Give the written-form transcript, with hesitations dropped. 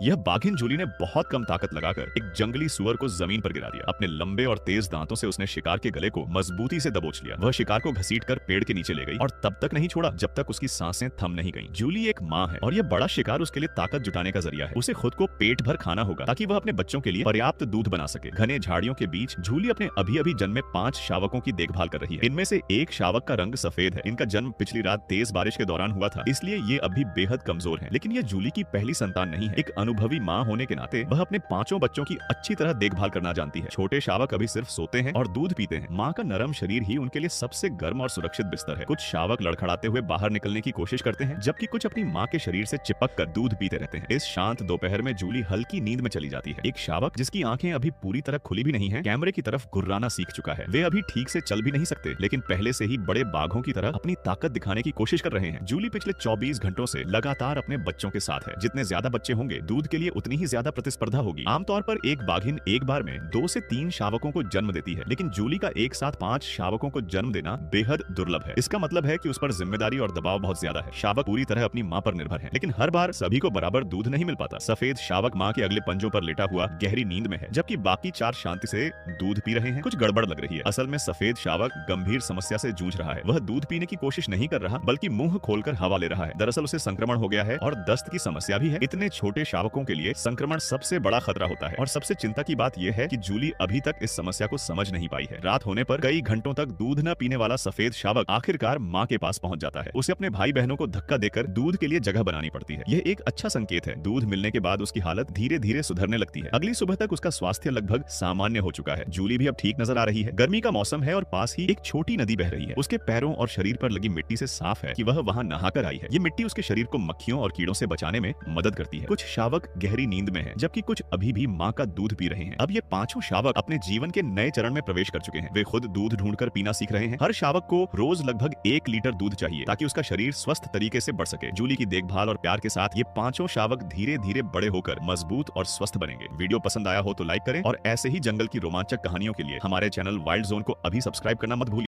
यह बाघिन जूली ने बहुत कम ताकत लगाकर एक जंगली सुअर को जमीन पर गिरा दिया। अपने लंबे और तेज दांतों से उसने शिकार के गले को मजबूती से दबोच लिया। वह शिकार को घसीटकर पेड़ के नीचे ले गई और तब तक नहीं छोड़ा जब तक उसकी सांसें थम नहीं गईं। जूली एक माँ है और यह बड़ा शिकार उसके लिए ताकत जुटाने का जरिया है। उसे खुद को पेट भर खाना होगा ताकि वह अपने बच्चों के लिए पर्याप्त दूध बना सके। घने झाड़ियों के बीच जूली अपने अभी अभी जन्मे 5 शावकों की देखभाल कर रही है। इनमें से एक शावक का रंग सफेद है। इनका जन्म पिछली रात तेज बारिश के दौरान हुआ था, इसलिए ये अभी बेहद कमजोर है। लेकिन यह जूली की पहली संतान नहीं है। एक अनुभवी माँ होने के नाते वह अपने 5 बच्चों की अच्छी तरह देखभाल करना जानती है। छोटे शावक अभी सिर्फ सोते हैं और दूध पीते हैं। माँ का नरम शरीर ही उनके लिए सबसे गर्म और सुरक्षित बिस्तर है। कुछ शावक लड़खड़ाते हुए बाहर निकलने की कोशिश करते हैं, जबकि कुछ अपनी माँ के शरीर से चिपक कर दूध पीते रहते हैं। इस शांत दोपहर में जूली हल्की नींद में चली जाती है। एक शावक जिसकी आंखें अभी पूरी तरह खुली भी नहीं है, कैमरे की तरफ गुर्राना सीख चुका है। वे अभी ठीक से चल भी नहीं सकते, लेकिन पहले से ही बड़े बाघों की तरह अपनी ताकत दिखाने की कोशिश कर रहे हैं। जूली पिछले 24 घंटों से लगातार अपने बच्चों के साथ है। जितने ज्यादा बच्चे होंगे, दूध के लिए उतनी ही ज्यादा प्रतिस्पर्धा होगी। आमतौर पर एक बाघिन एक बार में 2 से 3 शावकों को जन्म देती है, लेकिन जूली का एक साथ 5 शावकों को जन्म देना बेहद दुर्लभ है। इसका मतलब है कि उस पर जिम्मेदारी और दबाव बहुत ज्यादा है। शावक पूरी तरह अपनी मां पर निर्भर है, लेकिन हर बार सभी को बराबर दूध नहीं मिल पाता। सफेद शावक मां के अगले पंजों पर लेटा हुआ गहरी नींद में है, जबकि बाकी 4 शांति से दूध पी रहे हैं। कुछ गड़बड़ लग रही है। असल में सफेद शावक गंभीर समस्या से जूझ रहा है। वह दूध पीने की कोशिश नहीं कर रहा, बल्कि मुंह खोलकर हवा ले रहा है। दरअसल उसे संक्रमण हो गया है और दस्त की समस्या भी है। इतने छोटे शावकों के लिए संक्रमण सबसे बड़ा खतरा होता है और सबसे चिंता की बात यह है कि जूली अभी तक इस समस्या को समझ नहीं पाई है। रात होने पर कई घंटों तक दूध न पीने वाला सफेद शावक आखिरकार मां के पास पहुंच जाता है। उसे अपने भाई बहनों को धक्का देकर दूध के लिए जगह बनानी पड़ती है। यह एक अच्छा संकेत है। दूध मिलने के बाद उसकी हालत धीरे धीरे सुधरने लगती है। अगली सुबह तक उसका स्वास्थ्य लगभग सामान्य हो चुका है। जूली भी अब ठीक नजर आ रही है। गर्मी का मौसम है और पास ही एक छोटी नदी बह रही है। उसके पैरों और शरीर पर लगी मिट्टी से साफ है कि वह वहां नहाकर आई है। ये मिट्टी उसके शरीर को मक्खियों और कीड़ों से बचाने में मदद करती है। कुछ शावक गहरी नींद में हैं, जबकि कुछ अभी भी मां का दूध पी रहे हैं। अब ये 5 शावक अपने जीवन के नए चरण में प्रवेश कर चुके हैं। वे खुद दूध ढूंढकर पीना सीख रहे हैं। हर शावक को रोज लगभग 1 लीटर दूध चाहिए ताकि उसका शरीर स्वस्थ तरीके से बढ़ सके। जूली की देखभाल और प्यार के साथ ये 5 शावक धीरे धीरे बड़े होकर मजबूत और स्वस्थ बनेंगे। वीडियो पसंद आया हो तो लाइक करें और ऐसे ही जंगल की रोमांचक कहानियों के लिए हमारे चैनल वाइल्ड जोन को अभी सब्सक्राइब करना मत भूलिए।